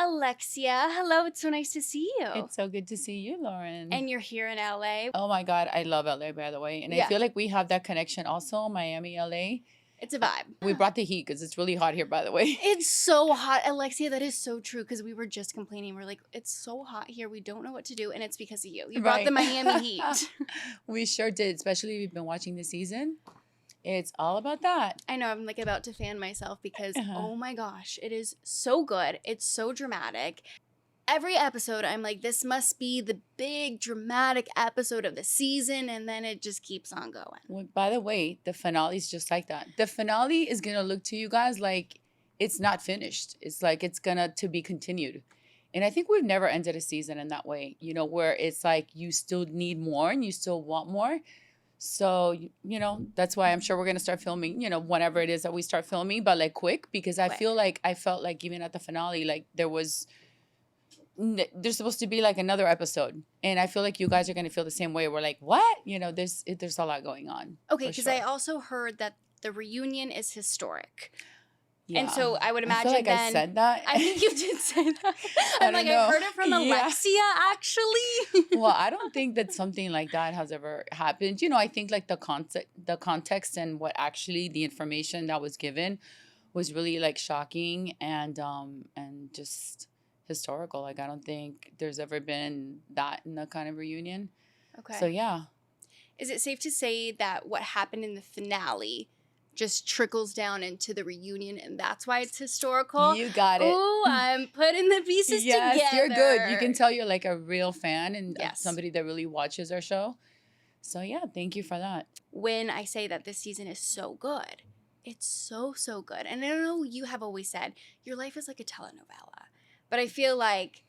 Alexia. Hello, it's so nice to see you. It's so good to see you, Lauren. And you're here in LA. Oh my God, I love LA, by the way. And I Yeah. feel like we have that connection also, Miami, LA. It's a vibe. We brought the heat because it's really hot here, by the way. It's so hot, Alexia. That is so true because we were just complaining. We're like, it's so hot here. We don't know what to do. And it's because of you. You brought Right. the Miami heat. We sure did, especially if you've been watching the season. It's all about that. I know I'm like about to fan myself because, Uh-huh. oh my gosh, it is so good. It's so dramatic. Every episode, I'm like, this must be the big dramatic episode of the season. And then it just keeps on going. Well, by the way, the finale is just like that. The finale is going to look to you guys like it's not finished. It's like it's going to be continued. And I think we've never ended a season in that way, you know, where it's like you still need more and you still want more. So, you know, that's why I'm sure we're going to start filming, you know, whenever it is that we start filming, but like quick, because I feel like I felt like even at the finale, like there's supposed to be like another episode. And I feel like you guys are going to feel the same way. We're like, what? You know, there's a lot going on. Okay, because I sure. also heard that the reunion is historic. Yeah. And so I would I imagine feel like then, I said that. I think you did say that. I'm like, don't I know. heard it from Yeah. Alexia, actually. Well, I don't think that something like that has ever happened. You know, I think like the context and what actually the information that was given was really like shocking and just historical. Like I don't think there's ever been that in the kind of reunion. Okay. So yeah. Is it safe to say that what happened in the finale just trickles down into the reunion and that's why it's historical? You got it. Ooh, I'm putting the pieces Yes, together. you're good. You can tell you're like a real fan and Yes. somebody that really watches our show. So yeah, thank you for that. When I say that this season is so good, it's so, so good. And I know you have always said your life is like a telenovela, but I feel like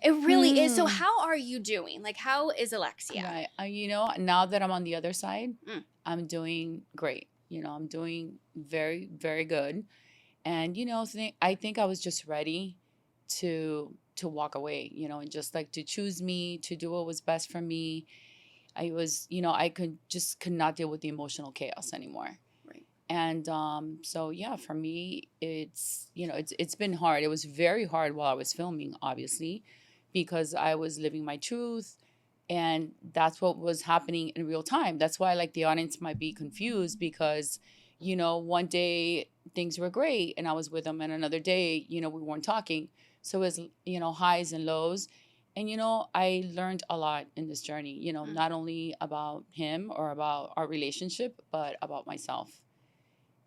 it really is. So how are you doing? Like, how is Alexia? Right. You know, now that I'm on the other side, Mm. I'm doing great. You know, I'm doing very, very good. And, you know, I think I was just ready to walk away, you know, and just like to choose me, to do what was best for me. I was, you know, I could not deal with the emotional chaos anymore. Right. And so, yeah, for me, it's, you know, it's been hard. It was very hard while I was filming, obviously, because I was living my truth. And that's what was happening in real time. That's why like the audience might be confused because, you know, one day things were great and I was with him and another day, you know, we weren't talking. So it was, you know, highs and lows. And, you know, I learned a lot in this journey, you know, not only about him or about our relationship, but about myself.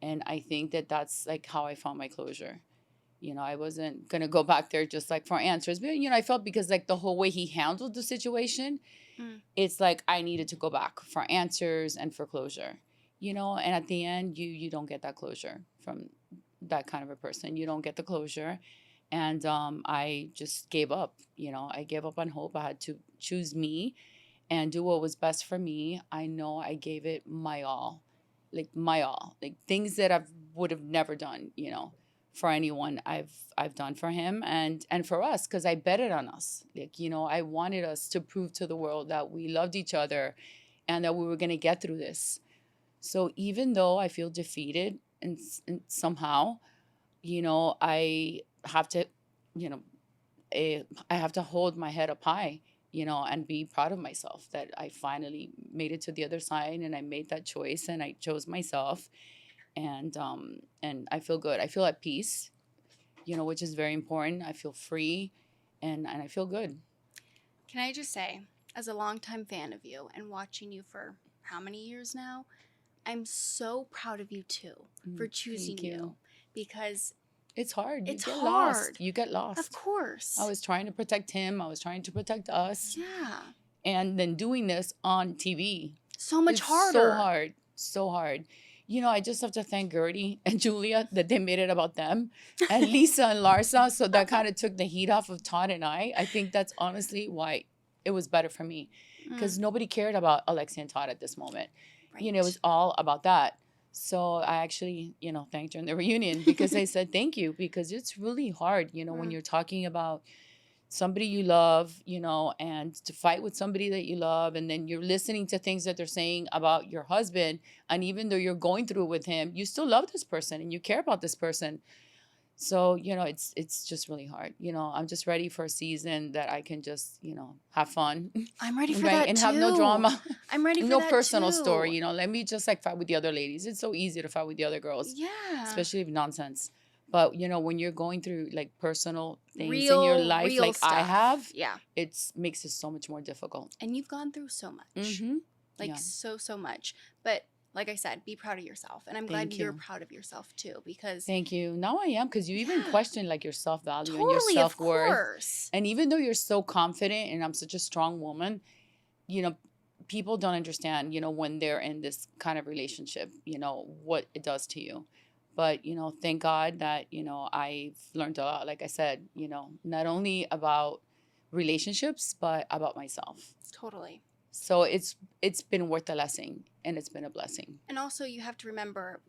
And I think that that's like how I found my closure. You know, I wasn't going to go back there just like for answers. But, you know, I felt because like the whole way he handled the situation, it's like I needed to go back for answers and for closure. You know, and at the end, you don't get that closure from that kind of a person. You don't get the closure. And I just gave up. You know, I gave up on hope. I had to choose me and do what was best for me. I know I gave it my all, like things that I would have never done, you know, for anyone. I've done for him and for us, because I betted on us. Like, you know, I wanted us to prove to the world that we loved each other and that we were going to get through this. So even though I feel defeated and somehow, you know, I have to, you know, I have to hold my head up high, you know, and be proud of myself that I finally made it to the other side and I made that choice and I chose myself. And I feel good. I feel at peace, you know, which is very important. I feel free and I feel good. Can I just say, as a longtime fan of you and watching you for how many years now, I'm so proud of you too for choosing you because it's hard. It's you get hard. Lost. You get lost. Of course. I was trying to protect him. I was trying to protect us. Yeah. And then doing this on TV. So much it's harder. So hard. So hard. You know, I just have to thank Gertie and Julia that they made it about them. And Lisa and Larsa. So that kind of took the heat off of Todd and I. I think that's honestly why it was better for me. Because nobody cared about Alexia and Todd at this moment. Right. You know, it was all about that. So I actually, you know, thanked her in the reunion because I said thank you, because it's really hard, you know, when you're talking about somebody you love, you know, and to fight with somebody that you love, and then you're listening to things that they're saying about your husband, and even though you're going through with him, you still love this person and you care about this person. So, it's just really hard. I'm just ready for a season that I can just, have fun, I'm ready for right? that And have no too. drama, I'm ready for no that personal too. story, let me just like fight with the other ladies. It's so easy to fight with the other girls, Yeah. especially if nonsense. But, when you're going through like personal things in your life, Real like I stuff. have, Yeah. it makes it so much more difficult. And you've gone through so much. Mm-hmm. Like Yeah. so much. But like I said, be proud of yourself. And I'm glad Thank you're you. proud of yourself too, because Thank you. Now I am, because you even yeah, question like your self-value and your totally, of self-worth. course. And even though you're so confident and I'm such a strong woman, you know, people don't understand, when they're in this kind of relationship, what it does to you. But, thank God that, I've learned a lot, like I said, not only about relationships, but about myself. Totally. So it's been worth the lesson, and it's been a blessing. And also you have to remember,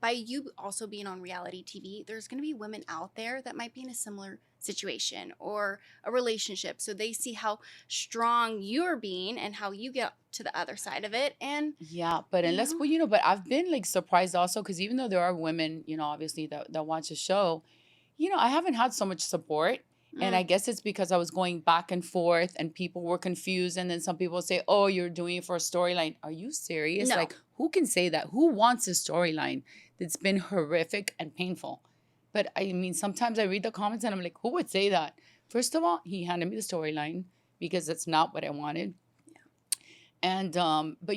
by you also being on reality TV, there's going to be women out there that might be in a similar situation or a relationship. So they see how strong you're being and how you get to the other side of it. And Yeah, but unless, well, but I've been like surprised also, because even though there are women, obviously that watch the show, I haven't had so much support. And I guess it's because I was going back and forth and people were confused. And then some people say, oh, you're doing it for a storyline. Are you serious? No. Like, who can say that? Who wants a storyline that's been horrific and painful? But I mean, sometimes I read the comments and I'm like, who would say that? First of all, he handed me the storyline because that's not what I wanted. And, but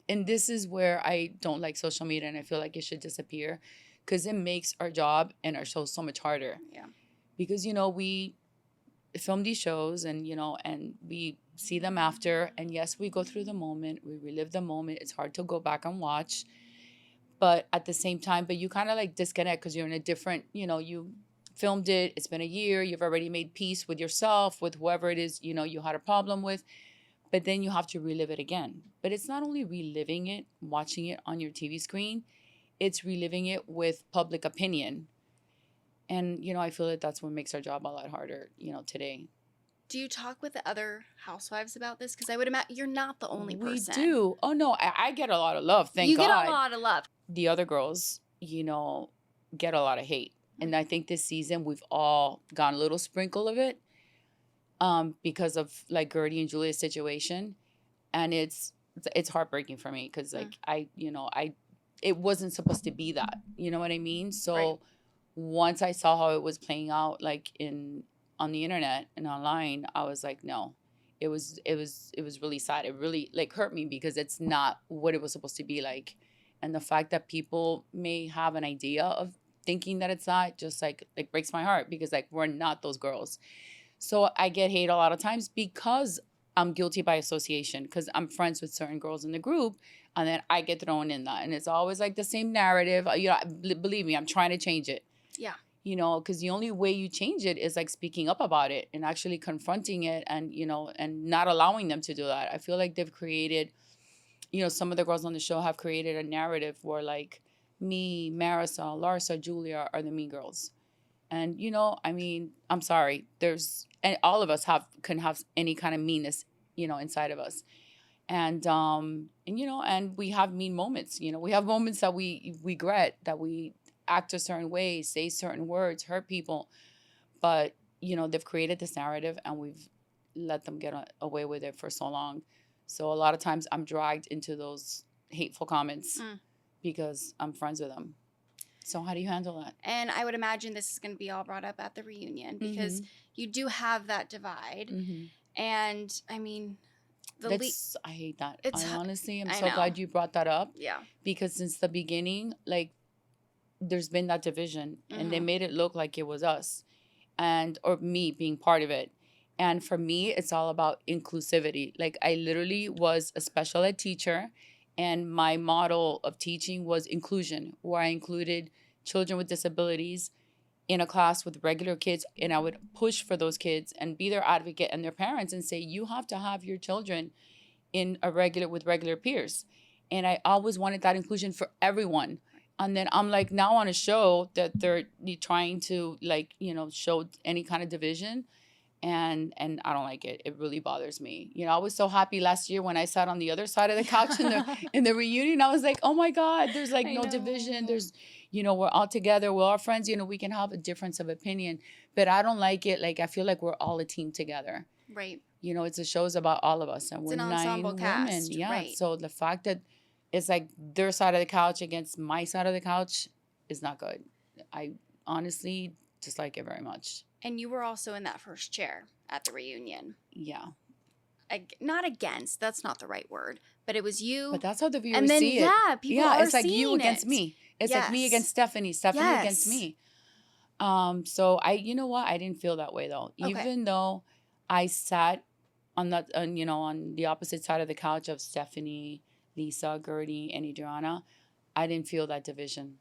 and this is where I don't like social media and I feel like it should disappear, because it makes our job and our show so much harder. Yeah. Because, we film these shows and, and we see them after. And yes, we go through the moment, we relive the moment. It's hard to go back and watch. But at the same time, but you kind of like disconnect because you're in a different, you filmed it. It's been a year. You've already made peace with yourself, with whoever it is, you had a problem with. But then you have to relive it again. But it's not only reliving it, watching it on your TV screen, it's reliving it with public opinion. And, I feel that that's what makes our job a lot harder, today. Do you talk with the other housewives about this? Because I would imagine you're not the only person. We do. Oh, no, I get a lot of love, thank you God. You get a lot of love. The other girls, get a lot of hate. And I think this season we've all gotten a little sprinkle of it. Because of like Gertie and Julia's situation, and it's heartbreaking for me because like it wasn't supposed to be that, you know what I mean? So right. Once I saw how it was playing out like on the internet and online, I was like, no, it was really sad. It really like hurt me because it's not what it was supposed to be like, and the fact that people may have an idea of thinking that it's not just like breaks my heart because like we're not those girls. So I get hate a lot of times because I'm guilty by association, because I'm friends with certain girls in the group, and then I get thrown in that. And it's always like the same narrative. Believe me, I'm trying to change it. Yeah. Because the only way you change it is like speaking up about it and actually confronting it and, and not allowing them to do that. I feel like they've created, some of the girls on the show have created a narrative where like me, Marisol, Larsa, Julia are the mean girls. And, I mean, I'm sorry. And all of us can have any kind of meanness, inside of us. And and we have mean moments, we have moments that we regret, that we act a certain way, say certain words, hurt people. But, they've created this narrative and we've let them get away with it for so long. So a lot of times I'm dragged into those hateful comments because I'm friends with them. So how do you handle that? And I would imagine this is going to be all brought up at the reunion because you do have that divide. And I mean, I hate that. Honestly, I'm I so know. glad you brought that up. Yeah. Because since the beginning, like, there's been that division and they made it look like it was us or me being part of it. And for me, it's all about inclusivity. Like, I literally was a special ed teacher, and my model of teaching was inclusion, where I included children with disabilities in a class with regular kids, and I would push for those kids and be their advocate and their parents and say, you have to have your children with regular peers. And I always wanted that inclusion for everyone. And then I'm like, now on a show that they're trying to like, show any kind of division. And I don't like it. It really bothers me. I was so happy last year when I sat on the other side of the couch in the reunion. I was like, oh my God, there's like no division. There's, we're all together, we're all friends, we can have a difference of opinion, but I don't like it. Like, I feel like we're all a team together. Right. It's a show's about all of us, and It's we're an 9 ensemble women. cast, Yeah. right. So the fact that it's like their side of the couch against my side of the couch is not good. I honestly dislike it very much. And you were also in that first chair at the reunion. Yeah. Not against, that's not the right word, but it was you. But that's how the viewers and then, see it. yeah, people are it's like you seeing against it. me. It's like me Yes. against Stephanie Yes. against me. So you know what? I didn't feel that way though. Okay. Even though I sat on that, on the opposite side of the couch of Stephanie, Lisa, Gertie, and Adriana, I didn't feel that division.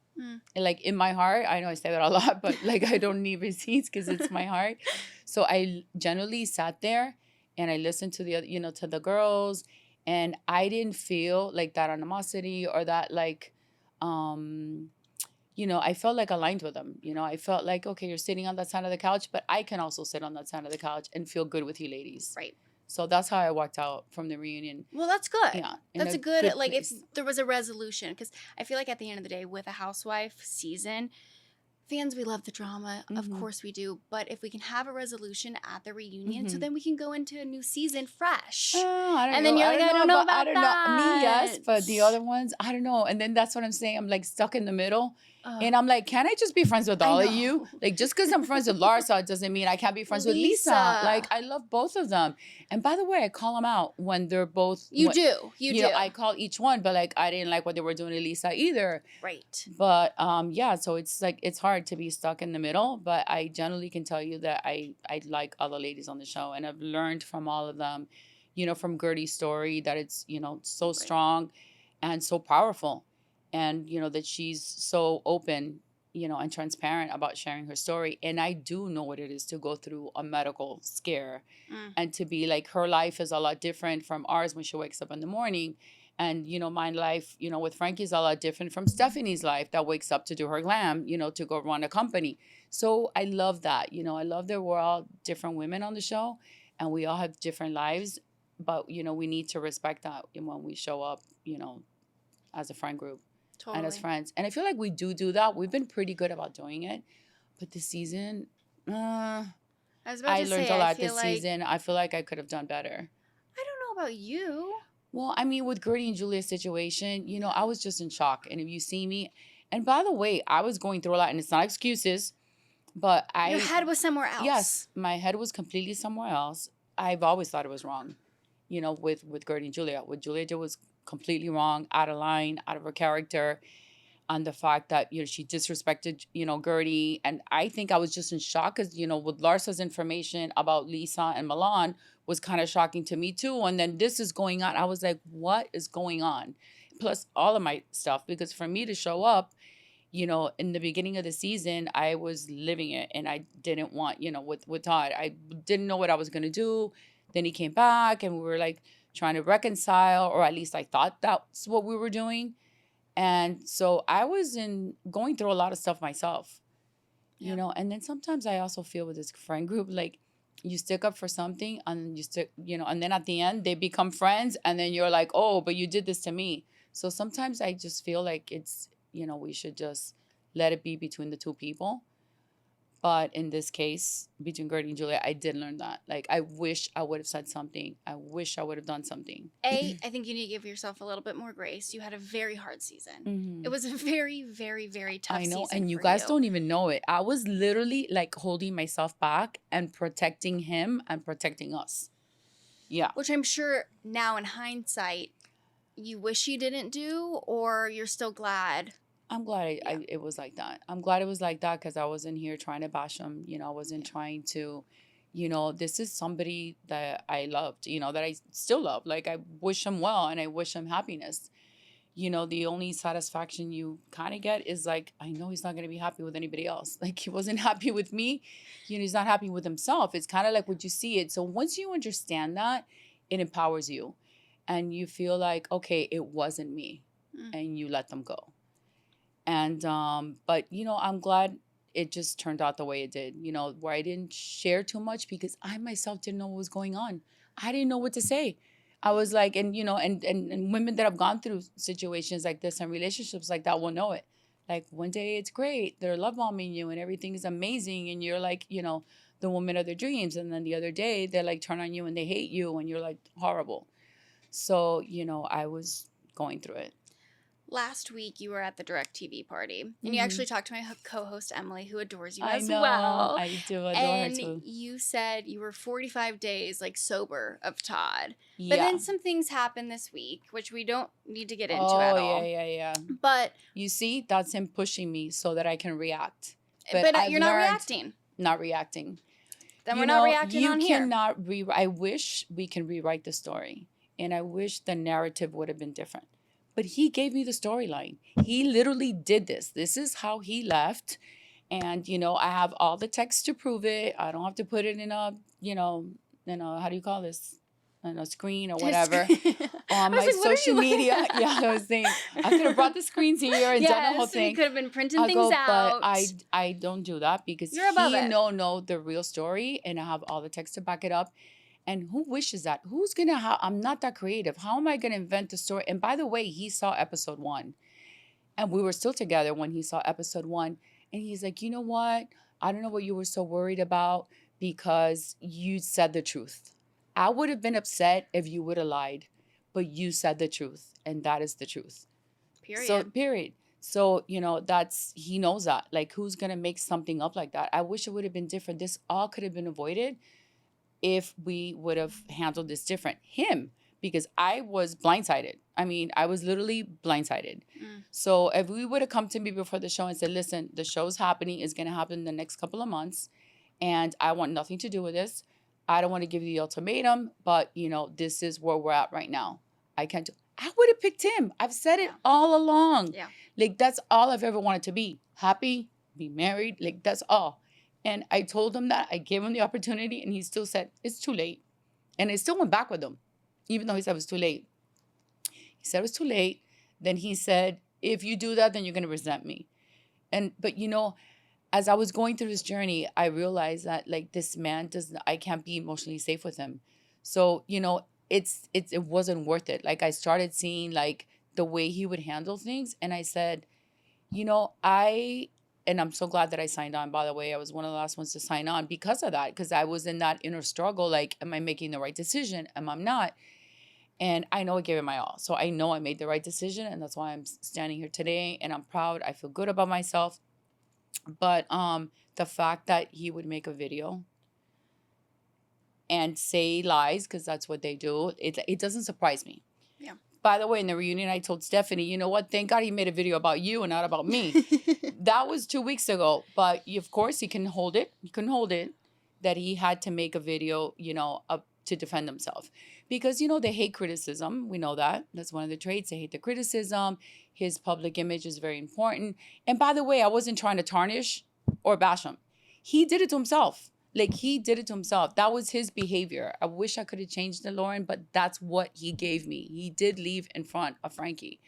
Like, in my heart, I know I say that a lot, but like, I don't need receipts because it's my heart. So I generally sat there and I listened to the other, to the girls, and I didn't feel like that animosity or that like, I felt like aligned with them. I felt like, okay, you're sitting on that side of the couch, but I can also sit on that side of the couch and feel good with you ladies. Right. So that's how I walked out from the reunion. Well, that's good. Yeah. That's a good like, place. if there was a resolution. Because I feel like at the end of the day, with a housewife season, fans, we love the drama. Of course we do. But if we can have a resolution at the reunion, so then we can go into a new season fresh. Oh, I don't and know. then you're like, I don't know about I don't that. know. Me, yes, but the other ones, I don't know. And then that's what I'm saying. I'm like stuck in the middle. And I'm like, can I just be friends with all of you? Like, just because I'm friends with Larsa doesn't mean I can't be friends with Lisa. Like, I love both of them. And by the way, I call them out when they're both. You do. I call each one, but like, I didn't like what they were doing to Lisa either. Right. But yeah, so it's like, it's hard to be stuck in the middle. But I generally can tell you that I like all the ladies on the show. And I've learned from all of them, from Gertie's story, that it's, so strong and so powerful. And, that she's so open, and transparent about sharing her story. And I do know what it is to go through a medical scare and to be like, her life is a lot different from ours when she wakes up in the morning. And, my life, with Frankie's a lot different from Stephanie's life that wakes up to do her glam, to go run a company. So I love that. I love that we're all different women on the show and we all have different lives. But, we need to respect that when we show up, as a friend group. Totally. And as friends. And I feel like we do that. We've been pretty good about doing it. But this season, I learned a lot this season. I feel like I could have done better. I don't know about you. Well, I mean, with Gertie and Julia's situation, I was just in shock. And if you see me, and by the way, I was going through a lot, and it's not excuses, but your head was somewhere else. Yes, my head was completely somewhere else. I've always thought it was wrong, with Gertie and Julia. What Julia did was completely wrong, out of line, out of her character, on the fact that, she disrespected, Gertie. And I think I was just in shock because, with Larsa's information about Lisa and Milan was kind of shocking to me too. And then this is going on. I was like, what is going on? Plus all of my stuff, because for me to show up, in the beginning of the season, I was living it and I didn't want, with Todd, I didn't know what I was going to do. Then he came back and we were like, trying to reconcile, or at least I thought that's what we were doing. And so I was going through a lot of stuff myself, and then sometimes I also feel with this friend group, like you stick up for something and and then at the end they become friends and then you're like, oh, but you did this to me. So sometimes I just feel like it's, we should just let it be between the two people. But in this case, between Gertie and Julia, I did learn that. Like, I wish I would have said something. I wish I would have done something. I think you need to give yourself a little bit more grace. You had a very hard season. It was a very, very, very tough season. I know, and you guys don't even know it. I was literally like holding myself back and protecting him and protecting us. Yeah. Which I'm sure now in hindsight, you wish you didn't do, or you're still glad. I'm glad it was like that. I'm glad it was like that because I wasn't here trying to bash him. I wasn't trying to, this is somebody that I loved, that I still love. Like, I wish him well and I wish him happiness. The only satisfaction you kind of get is like, I know he's not going to be happy with anybody else. Like, he wasn't happy with me. He's not happy with himself. It's kind of like what you see it. So once you understand that, it empowers you. And you feel like, okay, it wasn't me. And you let them go. And, but, I'm glad it just turned out the way it did, where I didn't share too much because I myself didn't know what was going on. I didn't know what to say. I was like, and women that have gone through situations like this and relationships like that will know it. Like one day it's great, they're love bombing you and everything is amazing, and you're like, the woman of their dreams, and then the other day they're like turn on you and they hate you and you're like horrible. So I was going through it. Last week, you were at the DirecTV party, and you Mm-hmm. actually talked to my co-host, Emily, who adores you I as know, well. I do adore her And too. you said you were 45 days, like, sober of Todd. But Yeah. then some things happened this week, which we don't need to get into Oh, at all. yeah. But You see, that's him pushing me so that I can react. But I've you're not learned reacting. not reacting. Then we're not reacting on here. You cannot I wish we can rewrite the story. And I wish the narrative would have been different. But he gave me the storyline. He literally did this. This is how he left. And, I have all the text to prove it. I don't have to put it in a, how do you call this? On a screen or whatever. On my social media. Yeah, I was saying, I could have brought the screens here and done the whole thing. You could have been printing things out. But I don't do that because You're above it. know the real story, and I have all the text to back it up. And who wishes that? Who's going to have, I'm not that creative. How am I going to invent the story? And by the way, he saw episode 1. And we were still together when he saw episode 1. And he's like, you know what? I don't know what you were so worried about because you said the truth. I would have been upset if you would have lied, but you said the truth. And that is the truth. Period. So, he knows that. Like, who's going to make something up like that? I wish it would have been different. This all could have been avoided if we would have handled this different. Him, because I was blindsided. I mean, I was literally blindsided. So if we would have come to me before the show and said, listen, the show's happening, it's going to happen in the next couple of months, and I want nothing to do with this. I don't want to give you the ultimatum, but, this is where we're at right now. I would have picked him. I've said it all along. Yeah. Like, that's all I've ever wanted to be. Happy, be married. Like, that's all. And I told him that. I gave him the opportunity, and he still said, it's too late. And I still went back with him, even though he said it was too late. He said it was too late. Then he said, if you do that, then you're going to resent me. But as I was going through this journey, I realized that, like, this man I can't be emotionally safe with him. So, it wasn't worth it. Like, I started seeing, like, the way he would handle things. And I said, and I'm so glad that I signed on, by the way. I was one of the last ones to sign on because of that, because I was in that inner struggle. Like, am I making the right decision? Am I not? And I know I gave it my all. So I know I made the right decision. And that's why I'm standing here today. And I'm proud. I feel good about myself. But the fact that he would make a video and say lies, because that's what they do, it doesn't surprise me. Yeah. By the way, in the reunion, I told Stephanie, you know what? Thank God he made a video about you and not about me. That was 2 weeks ago. But of course, he can hold it. He couldn't hold it that he had to make a video, to defend himself. Because, they hate criticism. We know that. That's one of the traits. They hate the criticism. His public image is very important. And by the way, I wasn't trying to tarnish or bash him. He did it to himself. Like, he did it to himself. That was his behavior. I wish I could have changed it, Lauren, but that's what he gave me. He did leave in front of Frankie.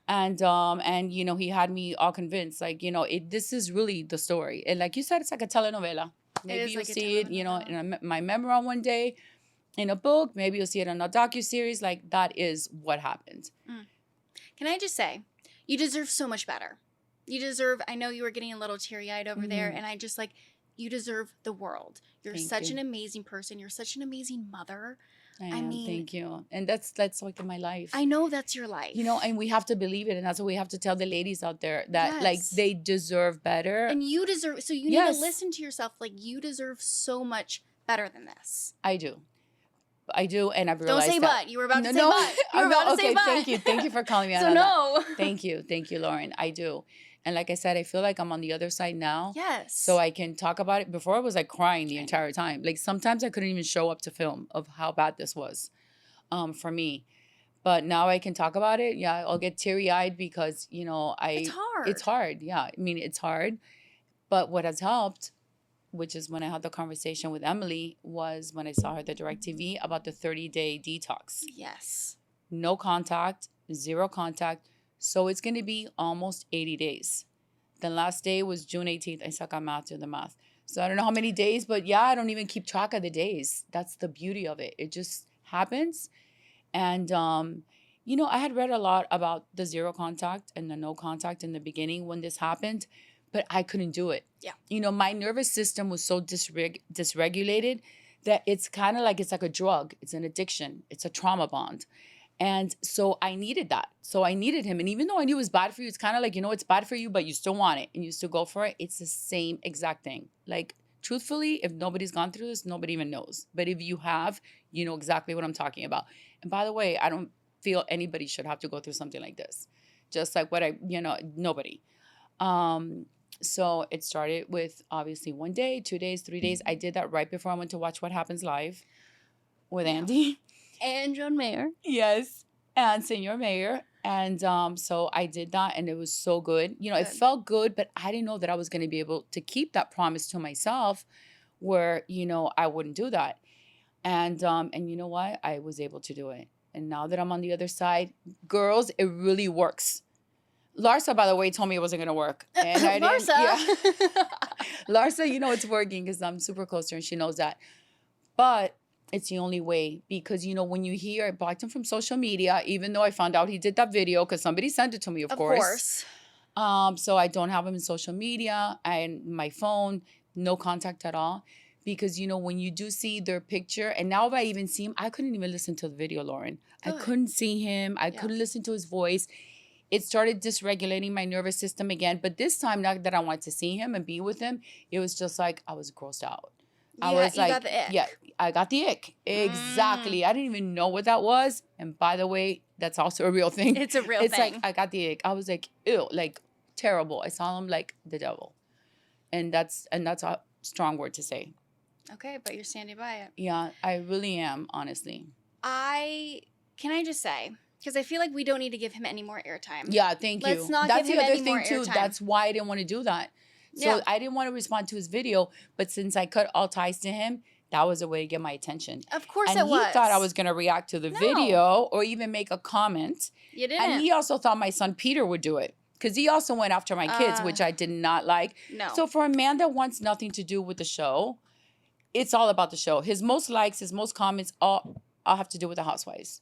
And he had me all convinced. Like, this is really the story. And like you said, it's like a telenovela. Maybe you'll see it, in my memoir one day, in a book. Maybe you'll see it on a docuseries. Like, that is what happened. Can I just say, you deserve so much better. I know you were getting a little teary-eyed over there, and I just, like, you deserve the world. You're such an amazing person. You're such an amazing mother. I mean, thank you. And that's like my life. I know that's your life. And we have to believe it. And that's what we have to tell the ladies out there, that like, they deserve better. And you deserve, so you need to listen to yourself. Like, you deserve so much better than this. I do. And I've realized Don't say but. You were about to say but. You were about to say but. Thank you for calling me out on that. Thank you, Lauren. I do. And like I said, I feel like I'm on the other side now. Yes. So I can talk about it. Before, I was like crying the entire time. Like, sometimes I couldn't even show up to film of how bad this was for me. But now I can talk about it. Yeah, I'll get teary-eyed because, it's hard. It's hard. Yeah, I mean, it's hard. But what has helped, which is when I had the conversation with Emily, was when I saw her at the DirecTV about the 30-day detox. Yes. No contact, 0 contact. So it's going to be almost 80 days. The last day was June 18th. I suck at math, do the math. So I don't know how many days, but yeah, I don't even keep track of the days. That's the beauty of it. It just happens. And, I had read a lot about the zero contact and the no contact in the beginning when this happened, but I couldn't do it. Yeah. My nervous system was so dysregulated that it's like a drug. It's an addiction. It's a trauma bond. And so I needed that. So I needed him. And even though I knew it was bad for you, it's kind of like, it's bad for you, but you still want it and you still go for it. It's the same exact thing. Like, truthfully, if nobody's gone through this, nobody even knows. But if you have, you know exactly what I'm talking about. And by the way, I don't feel anybody should have to go through something like this. Just like nobody. So it started with obviously 1 day, 2 days, 3 days. I did that right before I went to watch What Happens Live with Andy. And John Mayer. Yes. And Senor Mayor. And so I did that and it was so good. It felt good, but I didn't know that I was going to be able to keep that promise to myself where, I wouldn't do that. And you know what? I was able to do it. And now that I'm on the other side, girls, it really works. Larsa, by the way, told me it wasn't going to work. And I Larsa? didn't. Yeah. Larsa, it's working because I'm super close to her and she knows that. But it's the only way because, when you hear, I blocked him from social media, even though I found out he did that video because somebody sent it to me, of course. So I don't have him in social media and my phone, no contact at all. Because, when you do see their picture, and now if I even see him, I couldn't even listen to the video, Lauren. Good. I couldn't see him. I couldn't listen to his voice. It started dysregulating my nervous system again. But this time, not that I wanted to see him and be with him, it was just like I was grossed out. I was you got the ick. Yeah, I got the ick. Exactly. I didn't even know what that was. And by the way, that's also a real thing. It's a real thing. It's like I got the ick. I was like, ew, like terrible. I saw him like the devil. And that's a strong word to say. Okay, but you're standing by it. Yeah, I really am, honestly. Can I just say, because I feel like we don't need to give him any more airtime. Yeah, thank you. Let's not That's give him the other any more thing too. airtime. That's why I didn't want to do that. So I didn't want to respond to his video, but since I cut all ties to him, that was a way to get my attention. Of course and it was. And he thought I was going to react to the video or even make a comment. You didn't. And he also thought my son Peter would do it. Because he also went after my kids, which I did not like. No. So for a man that wants nothing to do with the show, it's all about the show. His most likes, his most comments, all have to do with the Housewives.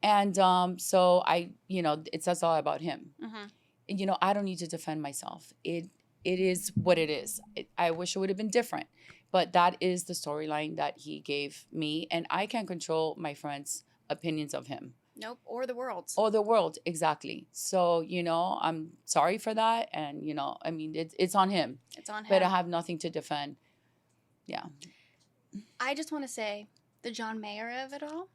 And so that's all about him. Mm-hmm. I don't need to defend myself. It is what it is. I wish it would have been different. But that is the storyline that he gave me. And I can't control my friends' opinions of him. Nope, or the world's. Or the world, exactly. So, I'm sorry for that. And, it's on him. It's on him. But I have nothing to defend. Yeah. I just want to say the John Mayer of it all.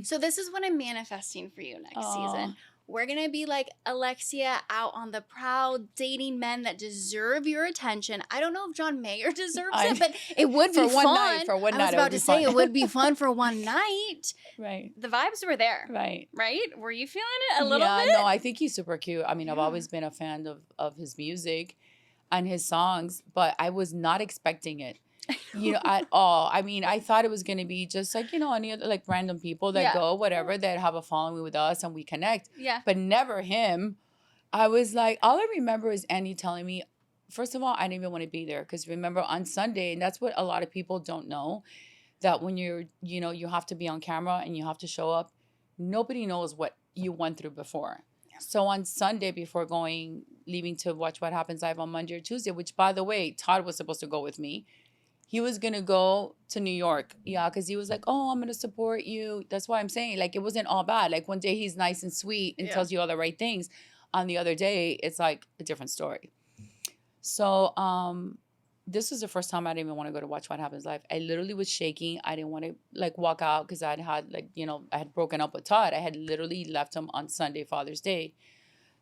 So this is what I'm manifesting for you next season. We're going to be like Alexia out on the prowl, dating men that deserve your attention. I don't know if John Mayer deserves it, but it would be fun. For one night, I was about to say it would be fun for one night. Right. The vibes were there. Right. Right? Were you feeling it a little bit? Yeah, no, I think he's super cute. I mean, I've always been a fan of his music and his songs, but I was not expecting it. At all. I mean, I thought it was going to be just like, any other like random people that go, whatever, that have a following with us and we connect. Yeah. But never him. I was like, all I remember is Andy telling me, first of all, I didn't even want to be there. Because remember on Sunday, and that's what a lot of people don't know, that when you're, you have to be on camera and you have to show up, nobody knows what you went through before. Yeah. So on Sunday, before leaving to watch What Happens Live on Monday or Tuesday, which by the way, Todd was supposed to go with me. He was going to go to New York. Yeah, because he was like, oh, I'm going to support you. That's why I'm saying, like, it wasn't all bad. Like, one day he's nice and sweet and tells you all the right things. On the other day, it's like a different story. So this was the first time I didn't even want to go to watch What Happens Live. I literally was shaking. I didn't want to, like, walk out because I had broken up with Todd. I had literally left him on Sunday, Father's Day.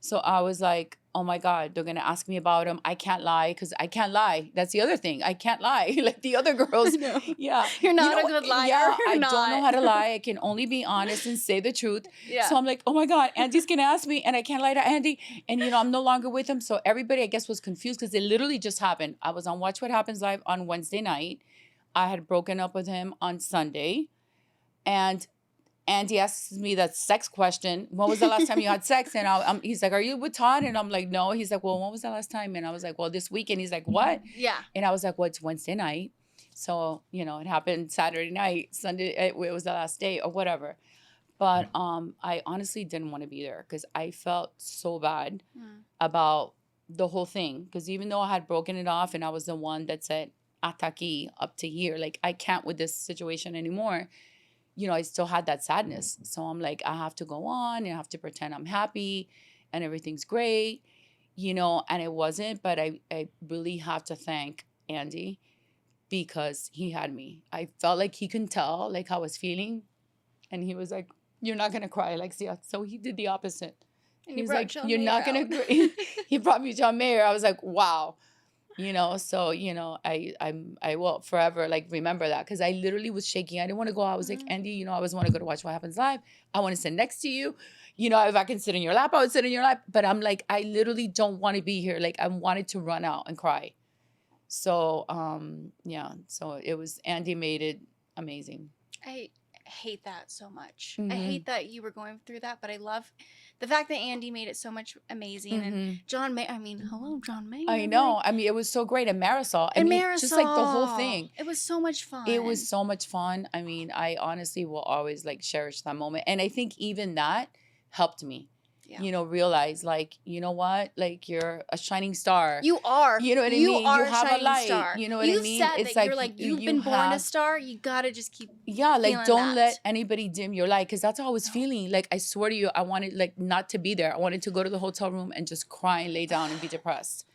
So I was like, oh my God, they're going to ask me about him. I can't lie because I can't lie. That's the other thing. I can't lie. Like the other girls. No. Yeah. You're not a good liar. Yeah, You're I not. don't know how to lie. I can only be honest and say the truth. Yeah. So I'm like, oh my God, Andy's going to ask me and I can't lie to Andy. And, I'm no longer with him. So everybody, I guess, was confused because it literally just happened. I was on Watch What Happens Live on Wednesday night. I had broken up with him on Sunday. And Andy asks me that sex question. When was the last time you had sex? And he's like, are you with Todd? And I'm like, no. He's like, well, when was the last time? And I was like, well, this weekend. He's like, what? Yeah. And I was like, well, it's Wednesday night. So, it happened Saturday night. Sunday, it was the last day or whatever. But I honestly didn't want to be there because I felt so bad Mm. about the whole thing. Because even though I had broken it off and I was the one that said, hasta aquí, up to here, like I can't with this situation anymore, you know, I still had that sadness. So I'm like, I have to go on and I have to pretend I'm happy and everything's great, you know, and it wasn't. But I really have to thank Andy because he had me. I felt like he can tell like how I was feeling. And he was like, you're not going to cry, Alexia. So he did the opposite. And He you was brought like, John you're Mayer not going out. to cry. He brought me John Mayer. I was like, wow. You know, so, you know, I will forever like remember that because I literally was shaking. I didn't want to go out. I was like, Mhm. Andy, you know, I always want to go to Watch What Happens Live. I want to sit next to you. You know, if I can sit in your lap, I would sit in your lap. But I'm like, I literally don't want to be here. Like I wanted to run out and cry. So yeah, so it was Andy made it amazing. I hate that so much. I Mm-hmm. hate that you were going through that, but I love the fact that Andy made it so much amazing. And Mm-hmm. John May, I mean, hello, John I Mayer. know. Like, I mean, it was so great. And Marisol, I and mean, just like the whole Marisol. thing. It was so much It was fun. so much fun. I mean, I honestly will always like cherish that moment. And I think even that helped me, Yeah. you know, realize like, you know what? Like you're a shining star. You are. You know what I You mean? are You a have a shining light. star. You know what I You've mean? said It's that you're like like, you've you been born a have, star. You gotta just keep yeah, like feeling don't that. let anybody dim your light because that's how I was No. feeling. Like I swear to you, I wanted like not to be there. I wanted to go to the hotel room and just cry and lay down and be depressed.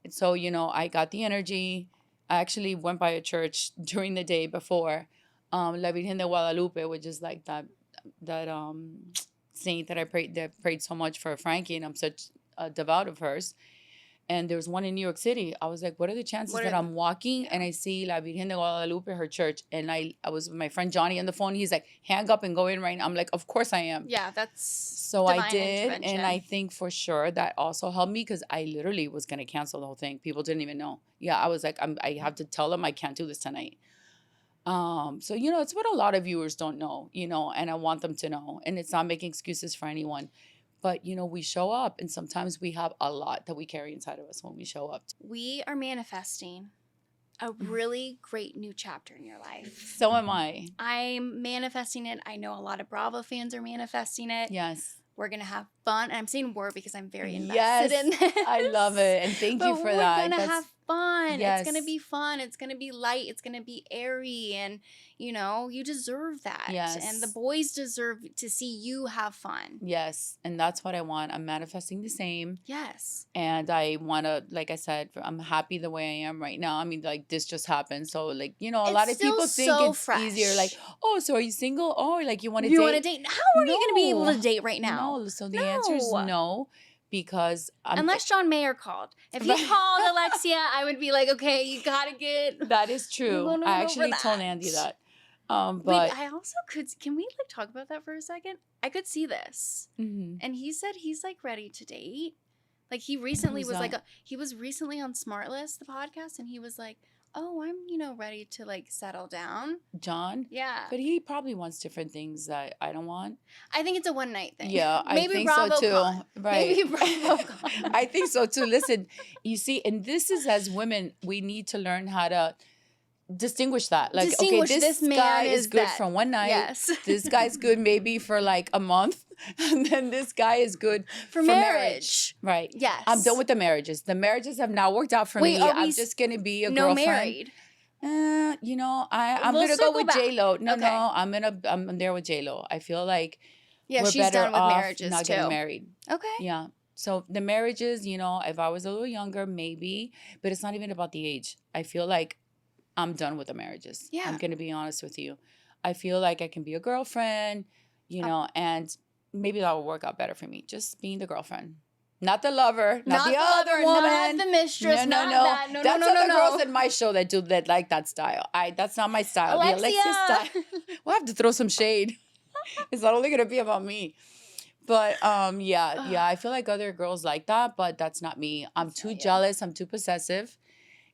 And so, you know, I got the energy. I actually went by a church during the day before, La Virgen de Guadalupe, which is like that saint that prayed so much for Frankie, and I'm such a devout of hers. And there was one in New York City. I was like, what are the chances What that are I'm walking yeah. and I see La Virgen de Guadalupe, her church, and I was with my friend Johnny on the phone. He's like, hang up and go in right now. I'm like, of course I am. Yeah, that's So I divine did, intervention. and I think for sure that also helped me because I literally was gonna cancel the whole thing. People didn't even know. Yeah, I was like, I have to tell them I can't do this tonight. So you know, it's what a lot of viewers don't know, you know, and I want them to know. And it's not making excuses for anyone. But you know, we show up and sometimes we have a lot that we carry inside of us when we show up. We are manifesting a really great new chapter in your life. So am I. I'm manifesting it. I know a lot of Bravo fans are manifesting it. Yes. We're going to have fun. And I'm saying we're because I'm very invested Yes, in this. I love it. And thank you But for that. We're going to have fun. Yes. It's going to be fun. It's going to be light. It's going to be airy. And, you know, you deserve that. Yes. And the boys deserve to see you have fun. Yes. And that's what I want. I'm manifesting the same. Yes. And I want to, like I said, I'm happy the way I am right now. I mean, like, this just happened. So, like, you know, a lot of people think so it's fresh. easier. Like, oh, so are you single? Oh, like, you want to date? You want to date? How are you going to be able to date right now? No. So the answer is no, because unless John Mayer called. If he called Alexia, I would be like, okay, you got to get. That is true. I actually told Andy that. But wait, I also could. Can we like talk about that for a second? I could see this, and he said he's like ready to date. Like he recently was like he was recently on Smartlist, the podcast, and he was like, "Oh, I'm ready to like settle down." John, yeah, but he probably wants different things that I don't want. I think it's a one night thing. Yeah, maybe I think Bravo so too. Con. Right? Maybe Bravo Con. I think so too. Listen, you see, and this is as women, we need to learn how to distinguish that. Like, distinguish okay, this guy is good for one night. Yes. This guy's good maybe for like a month. And then this guy is good for marriage. Right. Yes. I'm done with the marriages. The marriages have not worked out for me. I'm just going to be a girlfriend. Married. You know, I'm We'll going to go with back. J-Lo. No, Okay. no, I'm there with J-Lo. I feel like yeah, we're she's better done with off marriages not too. getting married. Okay. Yeah. So the marriages, you know, if I was a little younger, maybe, but it's not even about the age. I feel like I'm done with the marriages. Yeah. I'm going to be honest with you. I feel like I can be a girlfriend, you know, and maybe that will work out better for me. Just being the girlfriend. Not the lover, not the other woman. Not the mistress, no. that. No, that's no, other girls in my show that do that like that style. That's not my style. Alexia. The Alexia style. We'll have to throw some shade. It's not only going to be about me. But yeah, I feel like other girls like that, but that's not me. I'm too jealous. I'm too possessive.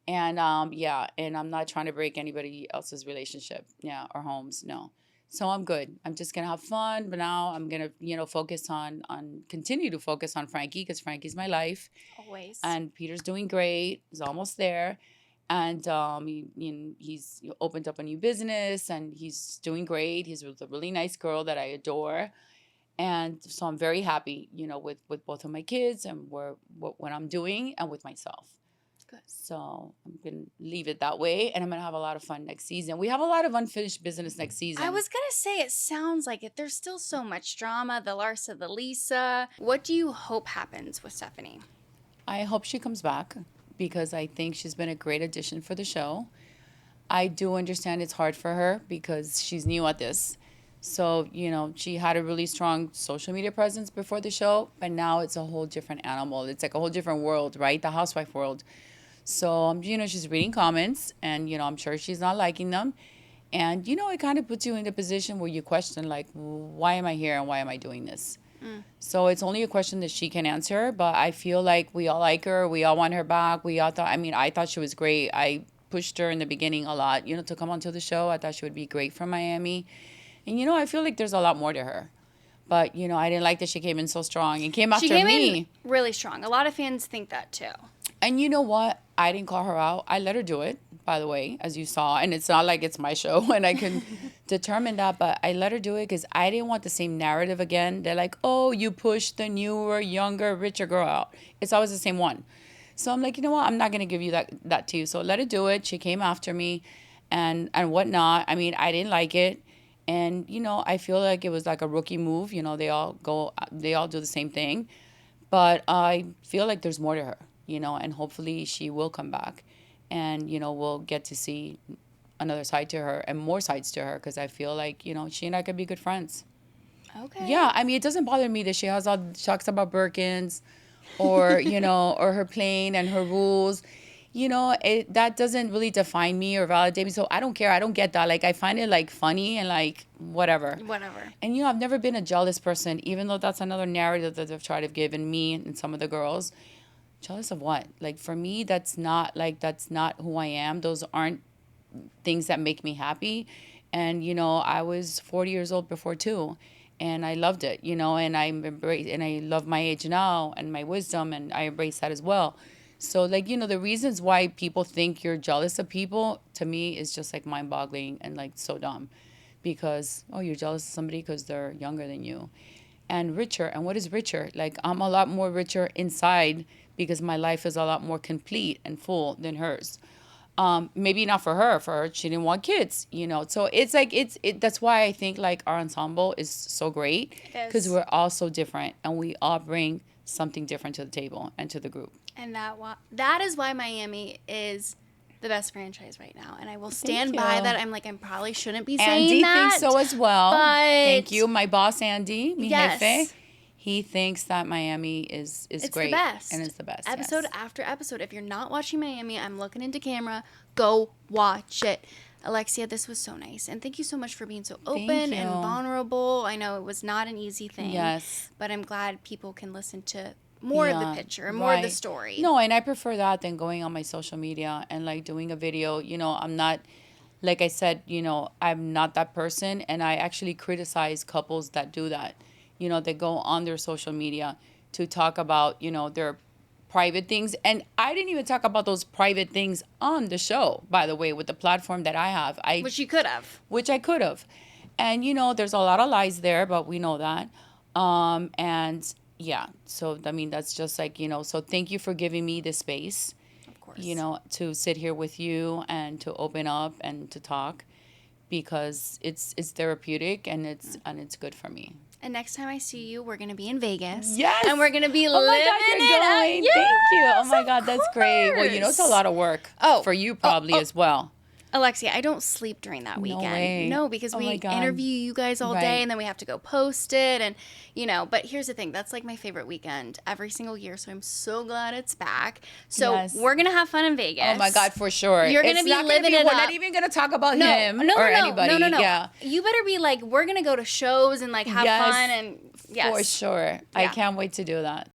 And and I'm not trying to break anybody else's relationship, or homes, no. So I'm good. I'm just gonna have fun, but now I'm gonna, focus on continue to focus on Frankie because Frankie's my life. Always. And Peter's doing great. He's almost there. And he's opened up a new business, and he's doing great. He's with a really nice girl that I adore. And so I'm very happy, with both of my kids and what I'm doing and with myself. Good. So I'm going to leave it that way. And I'm going to have a lot of fun next season. We have a lot of unfinished business next season. I was going to say, it sounds like it. There's still so much drama, the Larsa, the Lisa. What do you hope happens with Stephanie? I hope she comes back because I think she's been a great addition for the show. I do understand it's hard for her because she's new at this. So, she had a really strong social media presence before the show, but now it's a whole different animal. It's like a whole different world, right? The housewife world. So, she's reading comments, and, I'm sure she's not liking them. And, it kind of puts you in a position where you question, like, why am I here and why am I doing this? So it's only a question that she can answer, but I feel like we all like her. We all want her back. I thought she was great. I pushed her in the beginning a lot, to come onto the show. I thought she would be great for Miami. And, I feel like there's a lot more to her. But, I didn't like that she came in so strong and came after me. She came in really strong. A lot of fans think that, too. And you know what? I didn't call her out. I let her do it, by the way, as you saw. And it's not like it's my show and I can determine that. But I let her do it because I didn't want the same narrative again. They're like, oh, you pushed the newer, younger, richer girl out. It's always the same one. So I'm like, you know what? I'm not going to give you that to you. So let her do it. She came after me and whatnot. I didn't like it. And, I feel like it was like a rookie move. They all do the same thing. But I feel like there's more to her, and hopefully she will come back. And, we'll get to see another side to her and more sides to her because I feel like, she and I could be good friends. Okay. Yeah, it doesn't bother me that she talks about Birkins or, or her plane and her rules. That doesn't really define me or validate me. So I don't care. I don't get that. Like, I find it, like, funny and, like, whatever. And, I've never been a jealous person, even though that's another narrative that they've tried to give in me and some of the girls. Jealous of what? Like, for me, that's not who I am. Those aren't things that make me happy. And, I was 40 years old before, too. And I loved it, and I love my age now and my wisdom, and I embrace that as well. So, like, the reasons why people think you're jealous of people, to me, is just, like, mind-boggling and, like, so dumb. Because, oh, you're jealous of somebody because they're younger than you. And richer. And what is richer? Like, I'm a lot more richer inside because my life is a lot more complete and full than hers. Maybe not for her. For her, she didn't want kids, So it's like, that's why I think, like, our ensemble is so great. Because we're all so different. And we all bring something different to the table and to the group. And that is why Miami is the best franchise right now. And I will stand by that. I probably shouldn't be saying that. Andy thinks so as well. But thank you. My boss, Andy, mi yes. jefe, he thinks that Miami is great. The best. And it's the best. Episode after episode. If you're not watching Miami, I'm looking into camera. Go watch it. Alexia, this was so nice. And thank you so much for being so open and vulnerable. I know it was not an easy thing. Yes. But I'm glad people can listen to more of the picture and more of the story. No, and I prefer that than going on my social media and, like, doing a video. I'm not, like I said, I'm not that person. And I actually criticize couples that do that. They go on their social media to talk about, their private things. And I didn't even talk about those private things on the show, by the way, with the platform that I have. Which you could have. Which I could have. And, there's a lot of lies there, but we know that. And yeah, so that's just like, so thank you for giving me the space, of course, to sit here with you and to open up and to talk, because it's therapeutic and it's good for me. And next time I see you, we're gonna be in Vegas. Yes, and we're gonna be living it up. Yes, thank you. Oh my God, that's great. Well, it's a lot of work for you probably as well. Alexia, I don't sleep during that weekend. No way. No, because we interview you guys all day and then we have to go post it. And, but here's the thing. That's like my favorite weekend every single year. So I'm so glad it's back. So we're going to have fun in Vegas. Oh, my God, for sure. You're going to be living it up. We're not even going to talk about him or anybody. No. Yeah. You better be like, we're going to go to shows and, like, have fun. And yes. For sure. Yeah. I can't wait to do that.